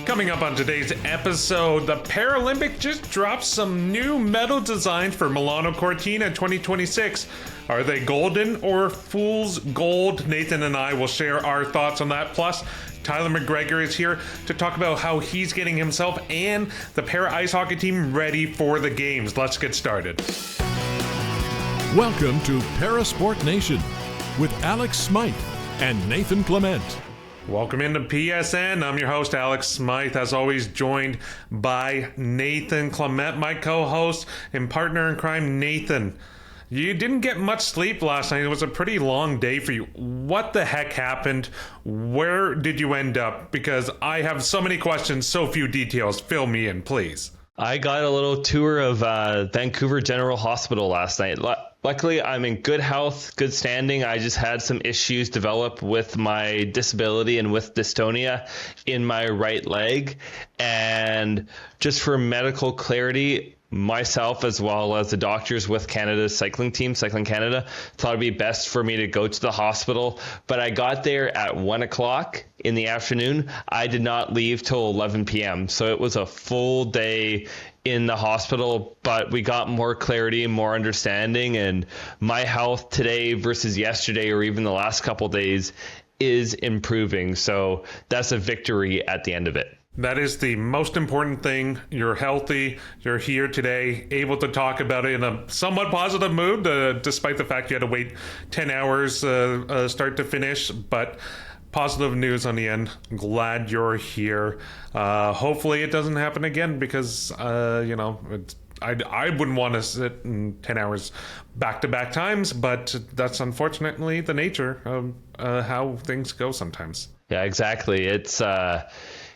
Coming up on today's episode, the Paralympic just dropped some new medal designs for Milano Coritna 2026. Are they golden or fool's gold? Nathan and I will share our thoughts on that. Plus, Tyler McGregor is here to talk about how he's getting himself and the para ice hockey team ready for the games. Let's get started. Welcome to Parasport Nation with Alex Smyth and Nathan Clement. Welcome into PSN. I'm your host, Alex Smyth, as always joined by Nathan Clement, my co-host and partner in crime. Nathan, you didn't get much sleep last night. It was a pretty long day for you. What the heck happened? Where did you end up? Because I have so many questions, so few details. Fill me in, please. I got a little tour of Vancouver General Hospital last night. Luckily, I'm in good health, good standing. I just had some issues develop with my disability and with dystonia in my right leg. And just for medical clarity, myself as well as the doctors with Canada's cycling team, Cycling Canada, thought it'd be best for me to go to the hospital. But I got there at 1 o'clock in the afternoon. I did not leave till 11 p.m. So it was a full day in the hospital, but we got more clarity and more understanding, and my health today versus yesterday or even the last couple days is improving. So that's a victory at the end of it. That is the most important thing. You're healthy. You're here today, able to talk about it in a somewhat positive mood, despite the fact you had to wait 10 hours start to finish. But positive news on the end. Glad you're here. Hopefully it doesn't happen again because, I wouldn't want to sit in 10 hours back-to-back times, but that's unfortunately the nature of how things go sometimes. Yeah, exactly. It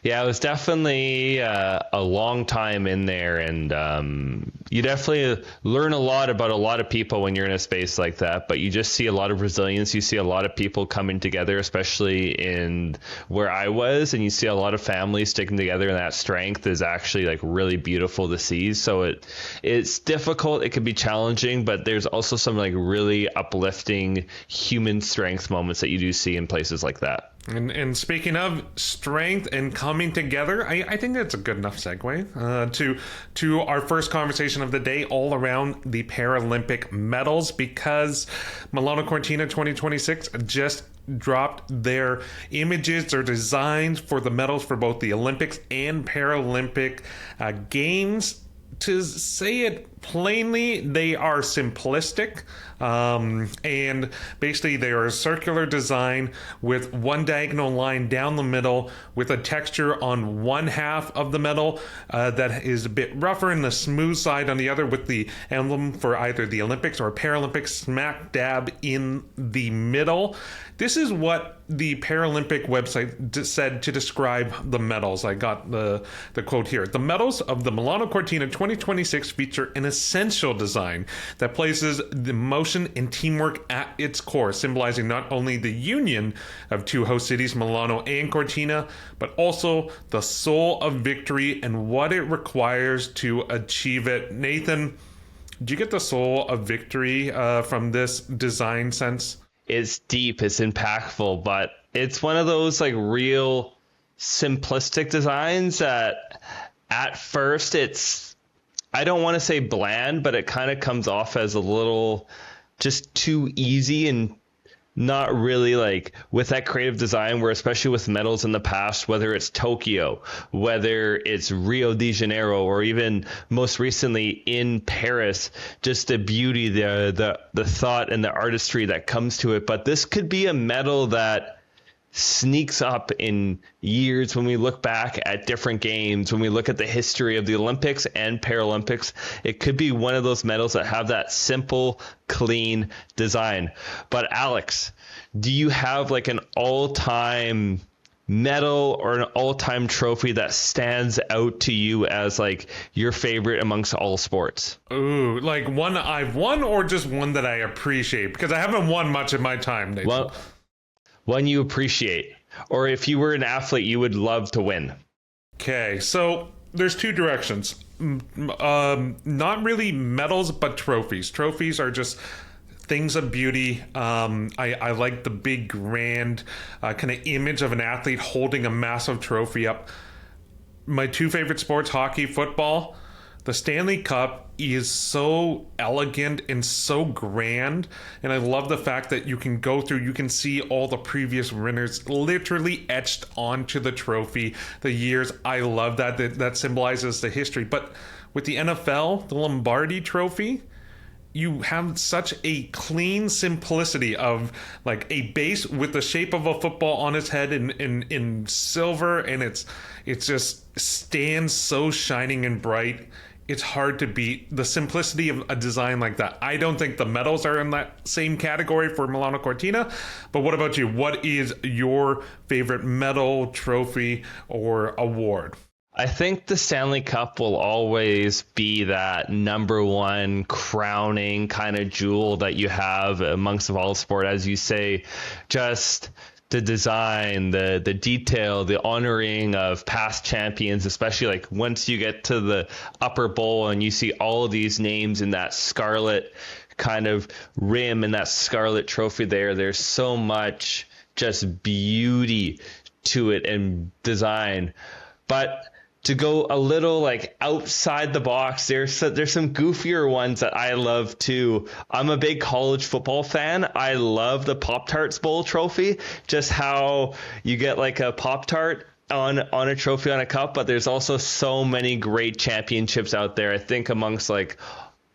was definitely a long time in there, and you definitely learn a lot about a lot of people when you're in a space like that, but you just see a lot of resilience. You see a lot of people coming together, especially in where I was, and you see a lot of families sticking together, and that strength is actually like really beautiful to see. So it's difficult, it can be challenging, but there's also some like really uplifting human strength moments that you do see in places like that. And speaking of strength and coming together, I think that's a good enough segue to our first conversation of the day, all around the Paralympic medals, because Milano Coritna 2026 just dropped their images or designs for the medals for both the Olympics and Paralympic Games. To say it plainly, they are simplistic, and basically they are a circular design with one diagonal line down the middle with a texture on one half of the medal that is a bit rougher and the smooth side on the other, with the emblem for either the Olympics or Paralympics smack dab in the middle. This is what the Paralympic website said to describe the medals. I got the quote here. The medals of the Milano Coritna 2026 feature an essential design that places the motion and teamwork at its core, symbolizing not only the union of two host cities, Milano and Coritna, but also the soul of victory and what it requires to achieve it. Nathan, did you get the soul of victory from this design sense? It's deep, it's impactful, but it's one of those like real simplistic designs that at first I don't want to say bland, but it kind of comes off as a little just too easy and not really like with that creative design where, especially with medals in the past, whether it's Tokyo, whether it's Rio de Janeiro, or even most recently in Paris, just the beauty, the thought and the artistry that comes to it. But this could be a medal that sneaks up in years when we look back at different games, when we look at the history of the Olympics and Paralympics. It could be one of those medals that have that simple, clean design. But Alex, do you have like an all-time medal or an all-time trophy that stands out to you as like your favorite amongst all sports? Ooh, like one I've won or just one that I appreciate? Because I haven't won much in my time, Nathan. Well, one you appreciate, or if you were an athlete you would love to win. Okay, so there's two directions. Not really medals, but trophies. Trophies are just things of beauty. I like the big, grand kind of image of an athlete holding a massive trophy up. my two favorite sports, hockey, football. The Stanley Cup is so elegant and so grand, and I love the fact that you can go through, you can see all the previous winners literally etched onto the trophy, the years. I love that symbolizes the history. But with the NFL, the Lombardi Trophy, you have such a clean simplicity of like a base with the shape of a football on its head in silver, and it just stands so shining and bright. It's hard to beat the simplicity of a design like that. I don't think the medals are in that same category for Milano Coritna, but what about you? What is your favorite medal, trophy, or award? I think the Stanley Cup will always be that number one crowning kind of jewel that you have amongst of all sport. As you say, just the design, the detail, the honoring of past champions, especially like once you get to the upper bowl and you see all of these names in that scarlet kind of rim and that scarlet trophy there's so much just beauty to it and design. But to go a little like outside the box, there's some goofier ones that I love too. I'm a big college football fan. I love the Pop-Tarts Bowl trophy, just how you get like a Pop-Tart on a trophy on a cup, but there's also so many great championships out there. I think amongst like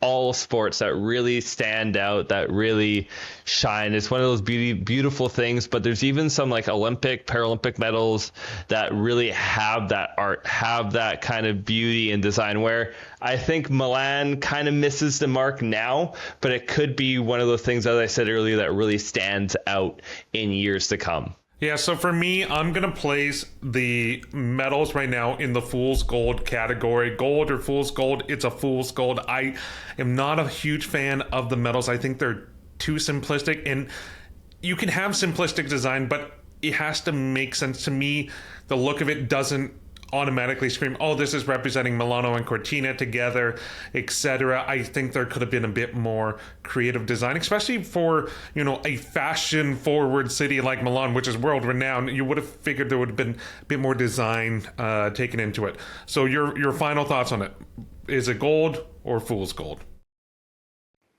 all sports that really stand out, that really shine. It's one of those beautiful things, but there's even some like Olympic, Paralympic medals that really have that art, have that kind of beauty and design, where I think Milan kind of misses the mark now, but it could be one of those things, as I said earlier, that really stands out in years to come. Yeah, so for me, I'm going to place the medals right now in the Fool's Gold category. Gold or Fool's Gold, it's a Fool's Gold. I am not a huge fan of the medals. I think they're too simplistic, and you can have simplistic design, but it has to make sense to me. The look of it doesn't automatically scream, oh, this is representing Milano and Cortina together, etc. I think there could have been a bit more creative design, especially for, a fashion forward city like Milan, which is world renowned. You would have figured there would have been a bit more design taken into it. So your final thoughts on it. Is it gold or Fool's Gold?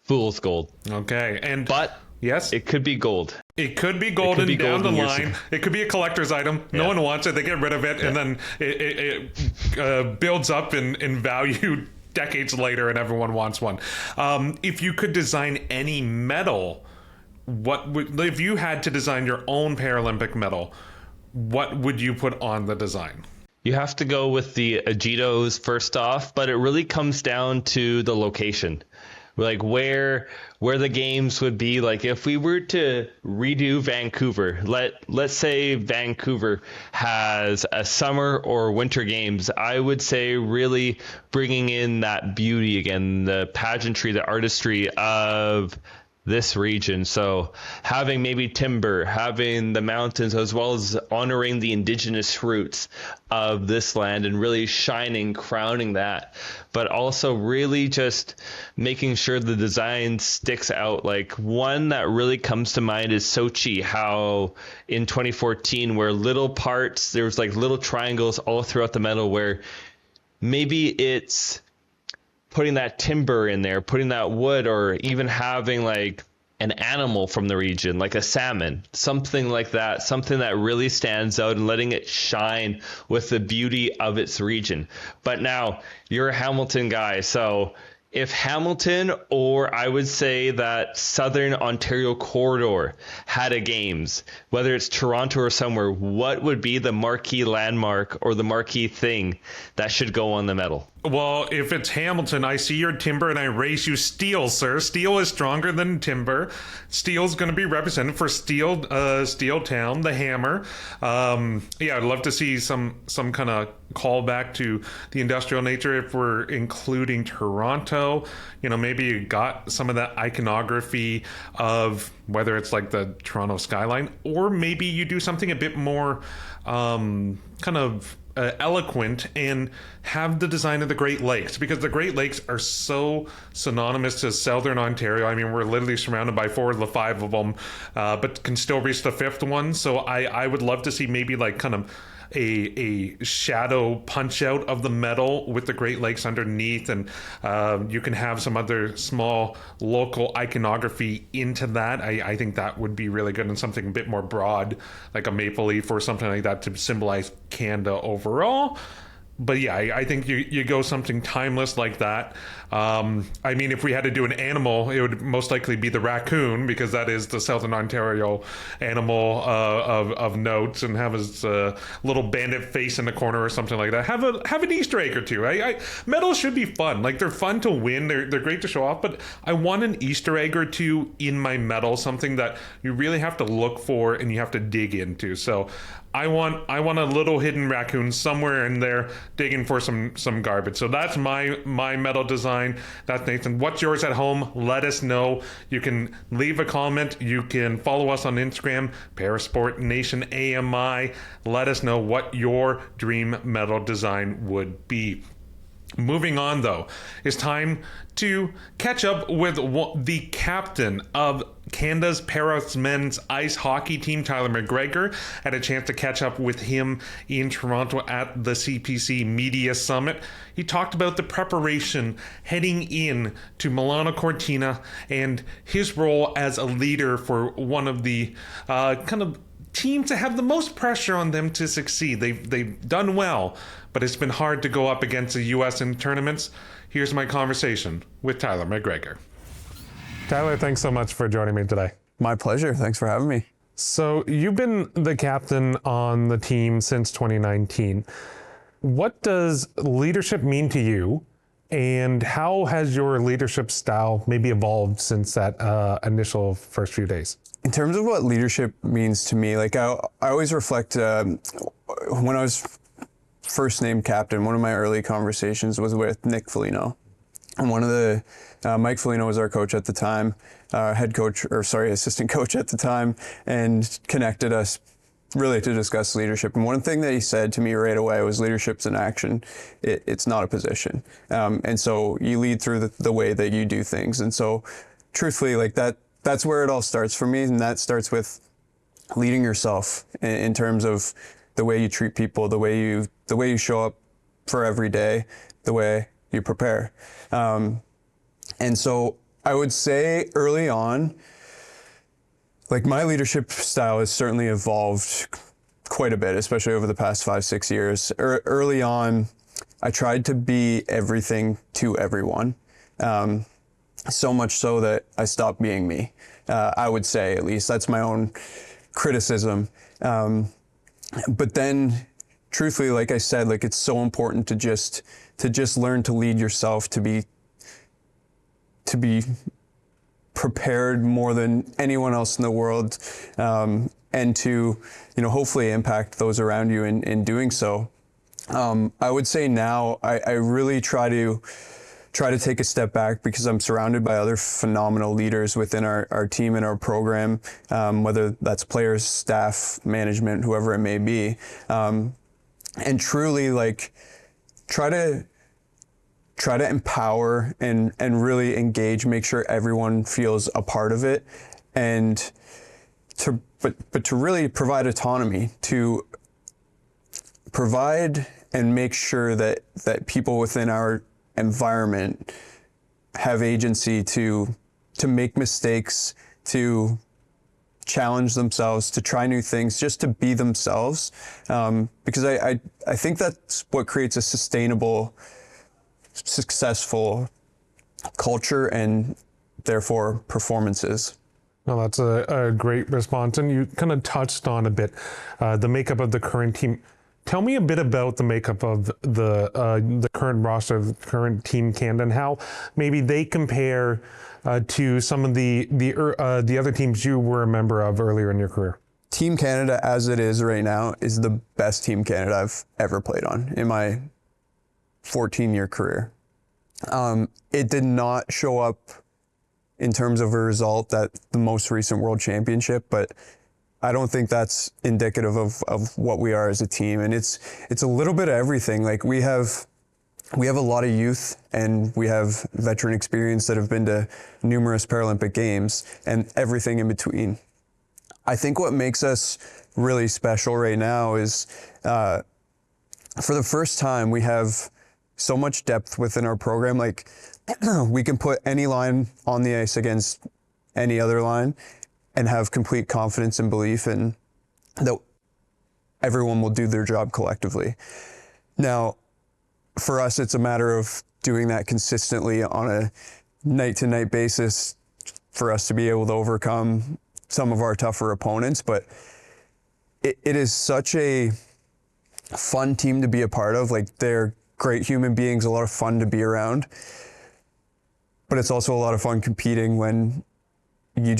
Fool's Gold. Okay. But yes, it could be gold. It could be golden down the line. It could be a collector's item. Yeah. No one wants it. They get rid of it, and then it builds up in value decades later, and everyone wants one. If you could design any medal, if you had to design your own Paralympic medal, what would you put on the design? You have to go with the Agitos first off, but it really comes down to the location. Like where the games would be. Like if we were to redo Vancouver, let's say Vancouver has a summer or winter games, I would say really bringing in that beauty again, the pageantry, the artistry of this region. So having maybe timber, having the mountains, as well as honoring the indigenous roots of this land and really crowning that, but also really just making sure the design sticks out. Like one that really comes to mind is Sochi, how in 2014, where little parts, there was like little triangles all throughout the medal, where maybe it's putting that timber in there, putting that wood, or even having like an animal from the region, like a salmon, something like that, something that really stands out and letting it shine with the beauty of its region. But now you're a Hamilton guy, so if Hamilton, or I would say that Southern Ontario corridor, had a games, whether it's Toronto or somewhere, what would be the marquee landmark or the marquee thing that should go on the medal? Well, if it's Hamilton, I see your timber and I raise you steel, sir. Steel is stronger than timber. Steel's going to be represented for Steel Town, the hammer. I'd love to see some kind of callback to the industrial nature if we're including Toronto. Maybe you got some of that iconography of whether it's like the Toronto skyline, or maybe you do something a bit more eloquent and have the design of the Great Lakes, because the Great Lakes are so synonymous to Southern Ontario. I mean, we're literally surrounded by 4 of the 5 of them, but can still reach the 5th one. So I would love to see maybe like kind of a shadow punch out of the medal with the Great Lakes underneath, and you can have some other small local iconography into that. I think that would be really good, and something a bit more broad, like a maple leaf or something like that, to symbolize Canada overall. But yeah, I think you go something timeless like that. I mean, if we had to do an animal, it would most likely be the raccoon, because that is the Southern Ontario animal of note, and have his little bandit face in the corner or something like that. Have an Easter egg or two. Medals should be fun. Like, they're fun to win. They're great to show off. But I want an Easter egg or two in my medal, something that you really have to look for and you have to dig into. So I want a little hidden raccoon somewhere in there digging for some garbage. So that's my medal design. That's Nathan. What's yours at home? Let us know. You can leave a comment. You can follow us on Instagram, Parasport Nation AMI. Let us know what your dream medal design would be. Moving on, though, it's time to catch up with the captain of Canada's Paris men's ice hockey team, Tyler McGregor. Had a chance to catch up with him in Toronto at the CPC Media Summit. He talked about the preparation heading in to Milano Coritna and his role as a leader for one of the kind of team to have the most pressure on them to succeed. They've done well, but it's been hard to go up against the U.S. in tournaments. Here's my conversation with Tyler McGregor. Tyler, thanks so much for joining me today. My pleasure. Thanks for having me. So you've been the captain on the team since 2019. What does leadership mean to you, and how has your leadership style maybe evolved since that initial first few days? In terms of what leadership means to me, like I always reflect when I was first named captain, one of my early conversations was with Nick Foligno. And one of the, Mike Foligno was our coach at the time, assistant coach at the time, and connected us really to discuss leadership. And one thing that he said to me right away was leadership's an action. It's not a position. And so you lead through the way that you do things. And so truthfully, like that's where it all starts for me. And that starts with leading yourself in terms of the way you treat people, the way you show up for every day, the way you prepare. And so I would say early on, like my leadership style has certainly evolved quite a bit, especially over the past 5-6 years. Early on, I tried to be everything to everyone. So much so that I stopped being me. I would say, at least that's my own criticism. But then truthfully, like I said, like it's so important to just learn to lead yourself, to be prepared more than anyone else in the world, and to, hopefully impact those around you in doing so. I would say now I really try to take a step back because I'm surrounded by other phenomenal leaders within our team and our program, whether that's players, staff, management, whoever it may be. And truly like try to empower and really engage, make sure everyone feels a part of it, and to really provide autonomy, to provide and make sure that people within our environment have agency to make mistakes, to challenge themselves, to try new things, just to be themselves. Because I think that's what creates a sustainable, successful culture and therefore performances. Well, that's a great response. And you kind of touched on a bit the makeup of the current team. Tell me a bit about the makeup of the current roster, the current Team Canada, and how maybe they compare to some of the other teams you were a member of earlier in your career. Team Canada, as it is right now, is the best Team Canada I've ever played on in my 14-year career. It did not show up in terms of a result at the most recent World Championship, but I don't think that's indicative of what we are as a team. And it's a little bit of everything. Like we have a lot of youth and we have veteran experience that have been to numerous Paralympic Games and everything in between. I think what makes us really special right now is For the first time, we have so much depth within our program. Like, we can put any line on the ice against any other line and have complete confidence and belief in that everyone will do their job collectively. Now, for us, it's a matter of doing that consistently on a night-to-night basis for us to be able to overcome some of our tougher opponents. But it is such a fun team to be a part of. Like, they're great human beings, a lot of fun to be around. But it's also a lot of fun competing when you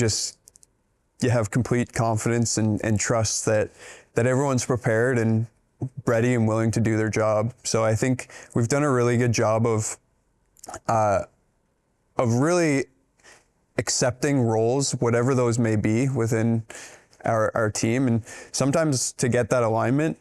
have complete confidence and trust that everyone's prepared and ready and willing to do their job. So I think we've done a really good job of really accepting roles, whatever those may be, within our team. And sometimes to get that alignment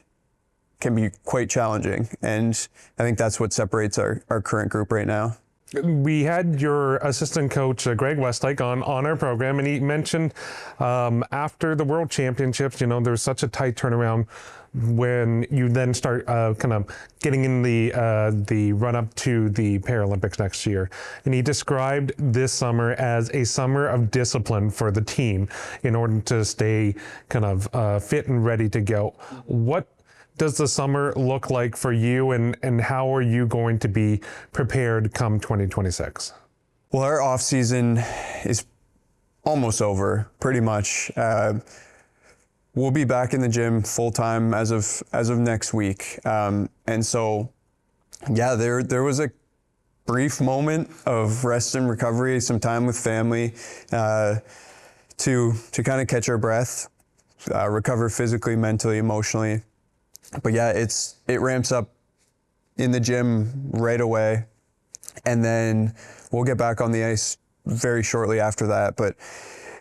can be quite challenging. And I think that's what separates our current group right now. We had your assistant coach, Greg Westlake, on our program, and he mentioned after the World Championships, there's such a tight turnaround when you then start kind of getting in the run-up to the Paralympics next year. And he described this summer as a summer of discipline for the team in order to stay kind of fit and ready to go. What does the summer look like for you, and how are you going to be prepared come 2026? Well, our off season is almost over, pretty much. We'll be back in the gym full time as of next week, and so yeah, there was a brief moment of rest and recovery, some time with family, to kind of catch our breath, recover physically, mentally, emotionally. But yeah, it ramps up in the gym right away, and then we'll get back on the ice very shortly after that. But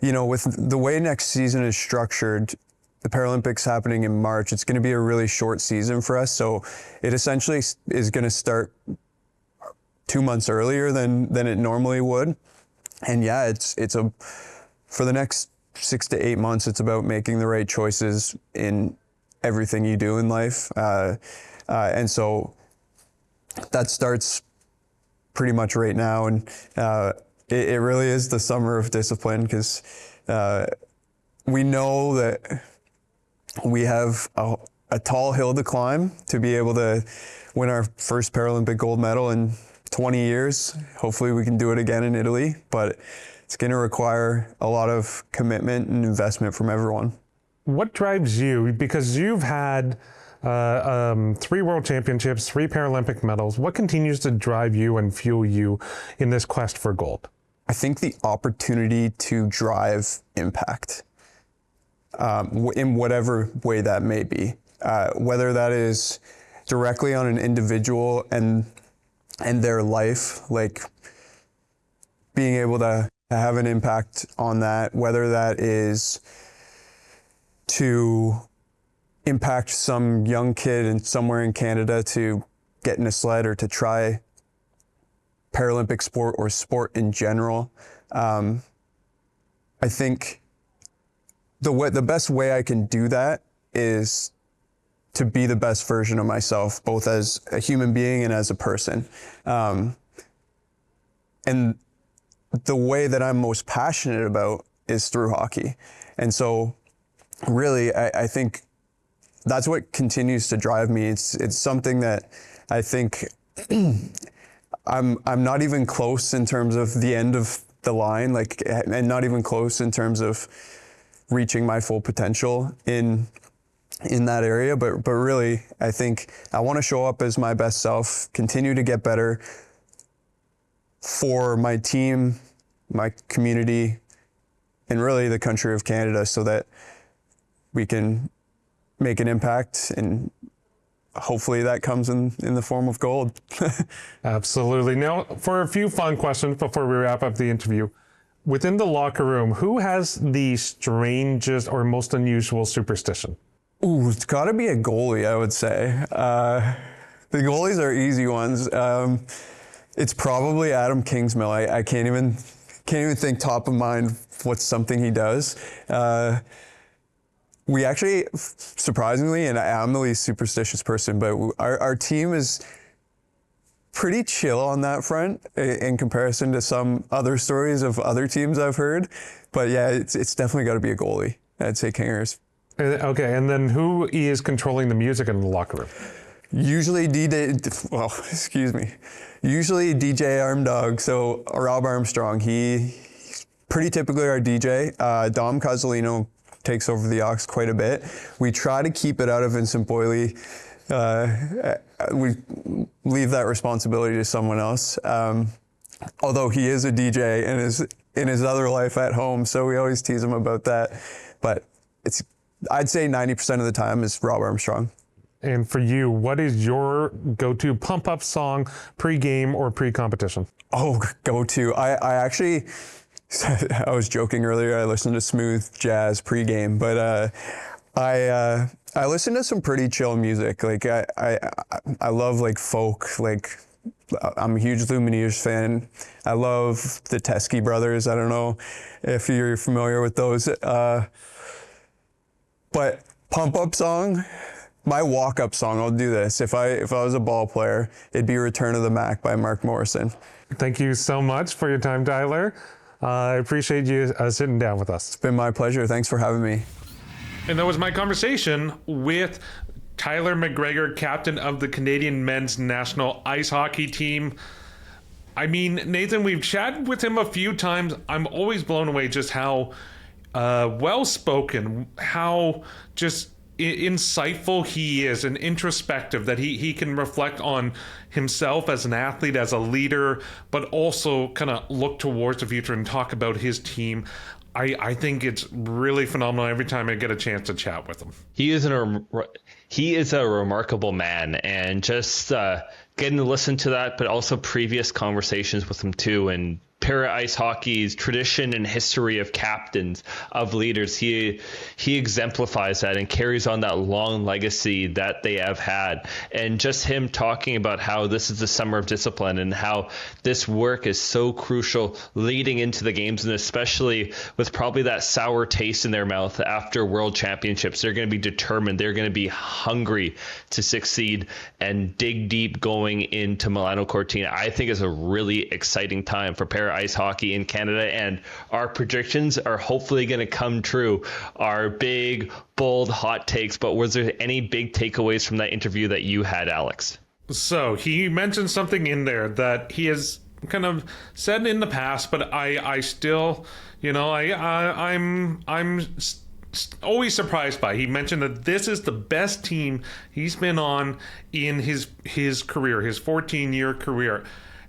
with the way next season is structured, the Paralympics happening in March, it's going to be a really short season for us. So it essentially is going to start 2 months earlier than it normally would. And yeah, for the next 6 to 8 months, it's about making the right choices in everything you do in life. And so that starts pretty much right now. And it really is the summer of discipline, because we know that we have a tall hill to climb to be able to win our first Paralympic gold medal in 20 years. Hopefully we can do it again in Italy, but it's going to require a lot of commitment and investment from everyone. What drives you? Because you've had 3 World Championships, 3 Paralympic medals. What continues to drive you and fuel you in this quest for gold? I think the opportunity to drive impact in whatever way that may be, whether that is directly on an individual and their life, like being able to have an impact on that, whether that is to impact some young kid somewhere in Canada to get in a sled or to try Paralympic sport or sport in general. I think the best way I can do that is to be the best version of myself, both as a human being and as a person. And the way that I'm most passionate about is through hockey. And so really, I think that's what continues to drive me. It's something that I think I'm not even close in terms of the end of the line, and not even close in terms of reaching my full potential in that area. But really, I think I want to show up as my best self, continue to get better for my team, my community, and really the country of Canada, so that we can make an impact, and hopefully that comes in the form of gold. Absolutely. Now, for a few fun questions before we wrap up the interview. Within the locker room, who has the strangest or most unusual superstition? Ooh, it's got to be a goalie, I would say. The goalies are easy ones. It's probably Adam Kingsmill. I can't even think top of mind what's something he does. We actually, surprisingly, and I'm the least superstitious person, but our team is pretty chill on that front in comparison to some other stories of other teams I've heard. But yeah, it's definitely got to be a goalie. I'd say Kingers. Okay, and then who is controlling the music in the locker room? Usually Usually DJ Armdog, so Rob Armstrong. He's pretty typically our DJ. Dom Cozzolino takes over the aux quite a bit. We try to keep it out of Vincent Boyley. We leave that responsibility to someone else. Although he is a DJ and is in his other life at home, so we always tease him about that. But I'd say 90% of the time is Rob Armstrong. And for you, what is your go-to pump-up song pre-game or pre-competition? Oh, go-to. I actually, I was joking earlier, I listened to smooth jazz pre-game, but I listen to some pretty chill music. Like I love like folk, like I'm a huge Lumineers fan. I love the Teskey Brothers. I don't know if you're familiar with those. But pump-up song, my walk-up song, I'll do this. If I was a ball player, it'd be Return of the Mac by Mark Morrison. Thank you so much for your time, Tyler. I appreciate you sitting down with us. It's been my pleasure. Thanks for having me. And that was my conversation with Tyler McGregor, captain of the Canadian men's national ice hockey team. I mean, Nathan, we've chatted with him a few times. I'm always blown away just how well-spoken, how just insightful he is and introspective, that he can reflect on himself as an athlete, as a leader, but also kind of look towards the future and talk about his team. I think it's really phenomenal every time I get a chance to chat with him. He is a remarkable man, and just getting to listen to that, but also previous conversations with him too, and para ice hockey's tradition and history of captains, of leaders. He exemplifies that and carries on that long legacy that they have had. And just him talking about how this is the summer of discipline and how this work is so crucial leading into the games, and especially with probably that sour taste in their mouth after World Championships. They're going to be determined. They're going to be hungry to succeed and dig deep going into Milano Coritna. I think is a really exciting time for para ice hockey in Canada, and our predictions are hopefully going to come true. Our big, bold, hot takes. But was there any big takeaways from that interview that you had, Alex? So he mentioned something in there that he has kind of said in the past, but I still, I'm always surprised by. He mentioned that this is the best team he's been on in his career, his 14-year career.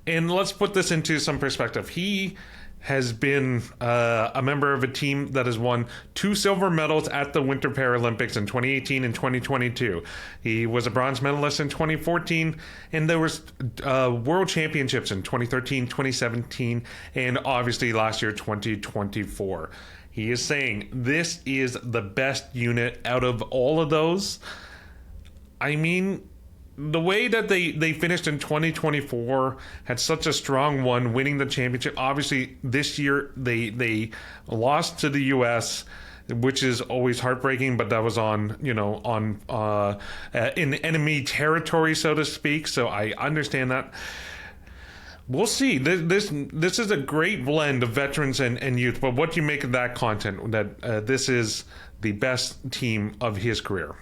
And let's put this into some perspective. He has been a member of a team that has won 2 silver medals at the Winter Paralympics in 2018 and 2022. He was a bronze medalist in 2014, and there was World Championships in 2013, 2017, and obviously last year, 2024. He is saying this is the best unit out of all of those. I mean, the way that they finished in 2024, had such a strong one, winning the championship. Obviously, this year they lost to the U.S., which is always heartbreaking, but that was on in enemy territory, so to speak. So I understand that. We'll see. This is a great blend of veterans and youth. But what do you make of that content? That this is the best team of his career.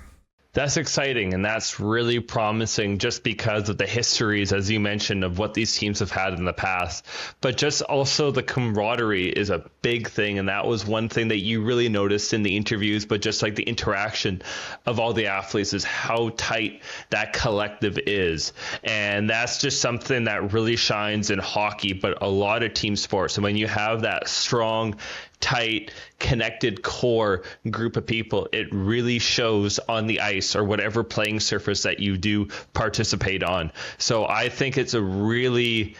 That's exciting, and that's really promising just because of the histories, as you mentioned, of what these teams have had in the past. But just also the camaraderie is a big thing, and that was one thing that you really noticed in the interviews, but just like the interaction of all the athletes is how tight that collective is. And that's just something that really shines in hockey, but a lot of team sports. And when you have that strong, tight, connected core group of people, it really shows on the ice or whatever playing surface that you do participate on. So I think it's a really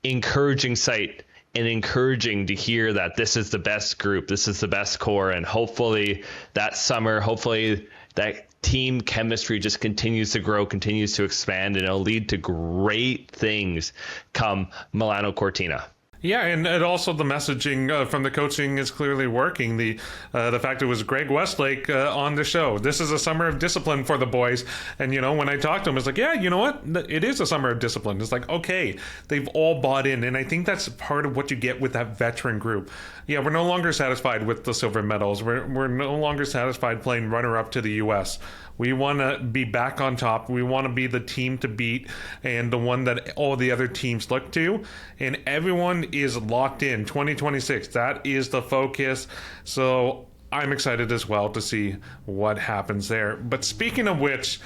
encouraging sight and encouraging to hear that this is the best group, this is the best core, and hopefully that summer, hopefully that team chemistry just continues to grow, continues to expand, and it'll lead to great things come Milano Coritna. Yeah, and also the messaging from the coaching is clearly working. The fact it was Greg Westlake on the show. This is a summer of discipline for the boys. And, when I talked to him, it's like, yeah, you know what? It is a summer of discipline. It's like, okay, they've all bought in. And I think that's part of what you get with that veteran group. Yeah, we're no longer satisfied with the silver medals. We're no longer satisfied playing runner-up to the U.S. We want to be back on top. We want to be the team to beat and the one that all the other teams look to. And everyone is locked in. 2026, that is the focus. So I'm excited as well to see what happens there. But speaking of which,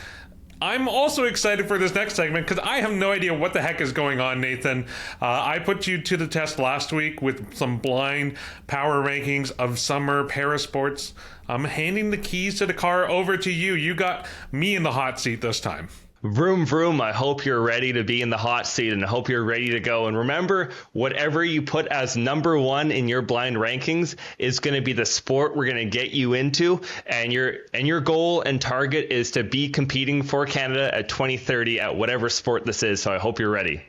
I'm also excited for this next segment because I have no idea what the heck is going on, Nathan. I put you to the test last week with some blind power rankings of summer parasports. I'm handing the keys to the car over to you. You got me in the hot seat this time. Vroom, vroom. I hope you're ready to be in the hot seat and I hope you're ready to go. And remember, whatever you put as number one in your blind rankings is going to be the sport we're going to get you into. And your goal and target is to be competing for Canada at 2030 at whatever sport this is. So I hope you're ready.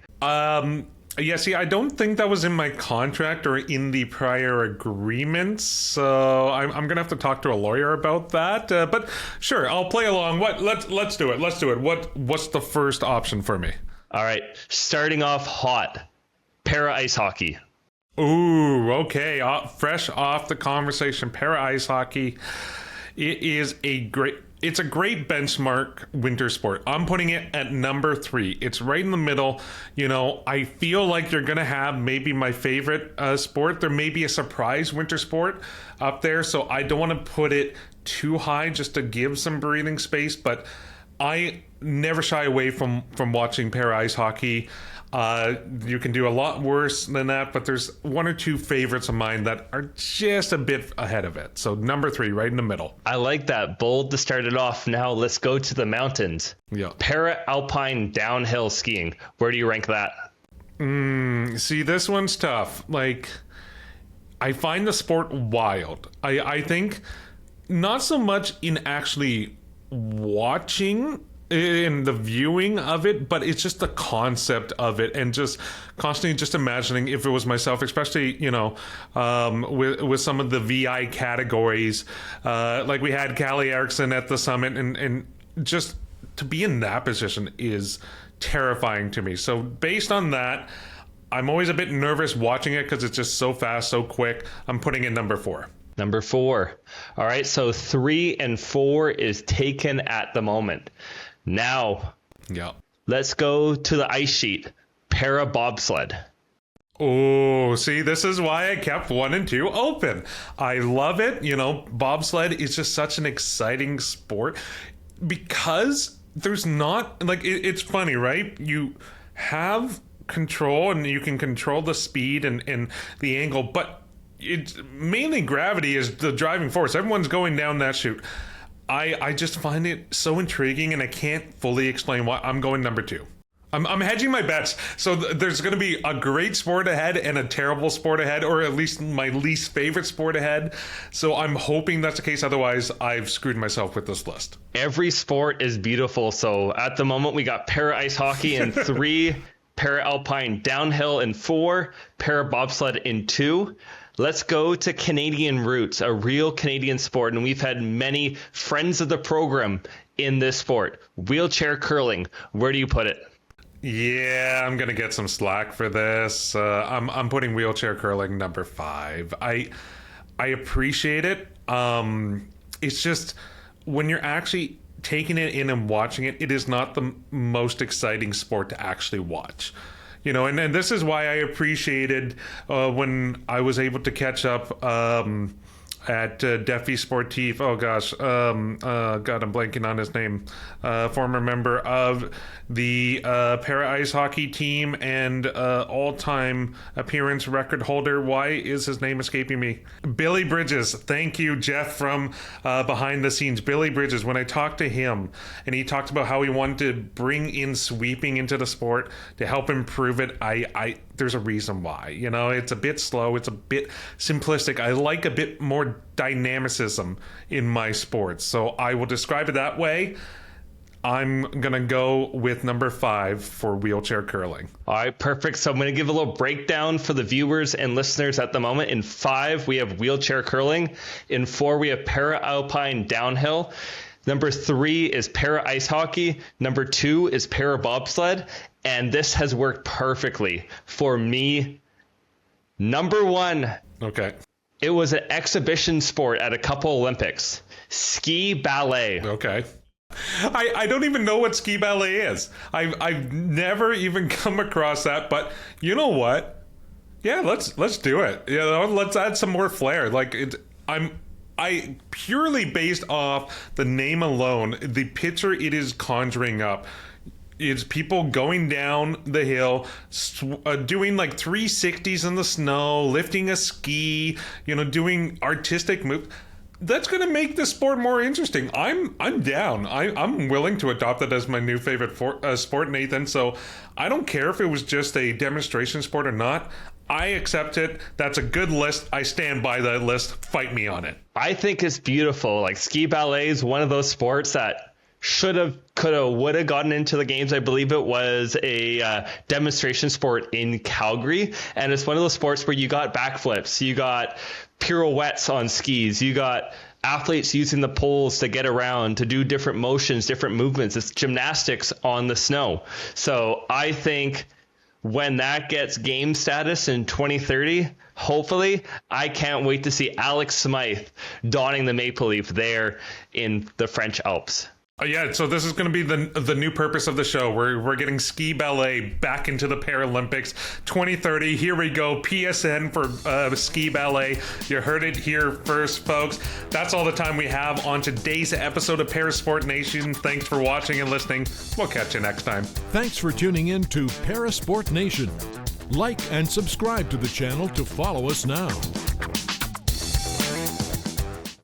Yeah, see, I don't think that was in my contract or in the prior agreements, so I'm going to have to talk to a lawyer about that. But sure, I'll play along. Let's do it. Let's do it. What's the first option for me? All right, starting off hot, para ice hockey. Ooh, okay. Fresh off the conversation, para ice hockey. It's a great benchmark winter sport. I'm putting it at number 3. It's right in the middle. I feel like you're going to have maybe my favorite sport. There may be a surprise winter sport up there, so I don't want to put it too high just to give some breathing space, but I never shy away from watching para ice hockey. You can do a lot worse than that, but there's one or two favorites of mine that are just a bit ahead of it. So number 3, right in the middle. I like that. Bold to start it off. Now let's go to the mountains. Yeah. Para-alpine downhill skiing. Where do you rank that? See, this one's tough. Like, I find the sport wild. I think not so much in actually watching in the viewing of it, but it's just the concept of it and just constantly just imagining if it was myself, especially with some of the VI categories, like we had Callie Erickson at the summit, and just to be in that position is terrifying to me. So based on that, I'm always a bit nervous watching it because it's just so fast, so quick. I'm putting in number 4. Number 4. All right, so 3 and 4 is taken at the moment. Now, yeah, let's go to the ice sheet. Para bobsled. Oh, see, this is why I kept 1 and 2 open. I love it. Bobsled is just such an exciting sport because there's not, like, it's funny, right? You have control and you can control the speed and the angle, but it's mainly gravity is the driving force. Everyone's going down that chute. I just find it so intriguing, and I can't fully explain why. I'm going number 2. I'm hedging my bets. So there's going to be a great sport ahead and a terrible sport ahead, or at least my least favorite sport ahead. So I'm hoping that's the case. Otherwise, I've screwed myself with this list. Every sport is beautiful. So at the moment, we got para ice hockey in 3, para alpine downhill in 4, para bobsled in 2. Let's go to Canadian roots, a real Canadian sport, and we've had many friends of the program in this sport. Wheelchair curling, where do you put it? Yeah, I'm gonna get some slack for this. I'm putting wheelchair curling number 5. I appreciate it. It's just when you're actually taking it in and watching it, it is not the most exciting sport to actually watch. And this is why I appreciated when I was able to catch up at Defi Sportif. Oh gosh, God, I'm blanking on his name. Former member of the para ice hockey team and all-time appearance record holder. Why is his name escaping me? Billy Bridges. Thank you, Jeff, from behind the scenes. Billy Bridges. When I talked to him, and he talked about how he wanted to bring in sweeping into the sport to help improve it, I there's a reason why. It's a bit slow. It's a bit simplistic. I like a bit more dynamicism in my sports. So I will describe it that way. I'm going to go with number 5 for wheelchair curling. All right, perfect. So I'm going to give a little breakdown for the viewers and listeners at the moment. In 5, we have wheelchair curling. In 4, we have para-alpine downhill. Number 3 is para-ice hockey. Number 2 is para-bobsled. And this has worked perfectly for me. Number 1. Okay. It was an exhibition sport at a couple Olympics. Ski ballet. Okay. I don't even know what ski ballet is. I've never even come across that, but you know what? Yeah, let's do it. You know, let's add some more flair. Like I purely based off the name alone, the picture it is conjuring up. It's people going down the hill, doing like 360s in the snow, lifting a ski, you know, doing artistic moves. That's going to make the sport more interesting. I'm down. I'm willing to adopt it as my new favorite sport, Nathan. So I don't care if it was just a demonstration sport or not. I accept it. That's a good list. I stand by that list. Fight me on it. I think it's beautiful. Like ski ballet is one of those sports that should have, could have, would have gotten into the games. I believe it was a demonstration sport in Calgary. And it's one of those sports where you got backflips, you got pirouettes on skis, you got athletes using the poles to get around, to do different motions, different movements. It's gymnastics on the snow. So I think when that gets game status in 2030, hopefully, I can't wait to see Alex Smyth donning the maple leaf there in the French Alps. Yeah, so this is going to be the new purpose of the show. We're getting ski ballet back into the Paralympics 2030. Here we go. PSN for ski ballet. You heard it here first, folks. That's all the time we have on today's episode of Parasport Nation. Thanks for watching and listening. We'll catch you next time. Thanks for tuning in to Parasport Nation. Like and subscribe to the channel to follow us now.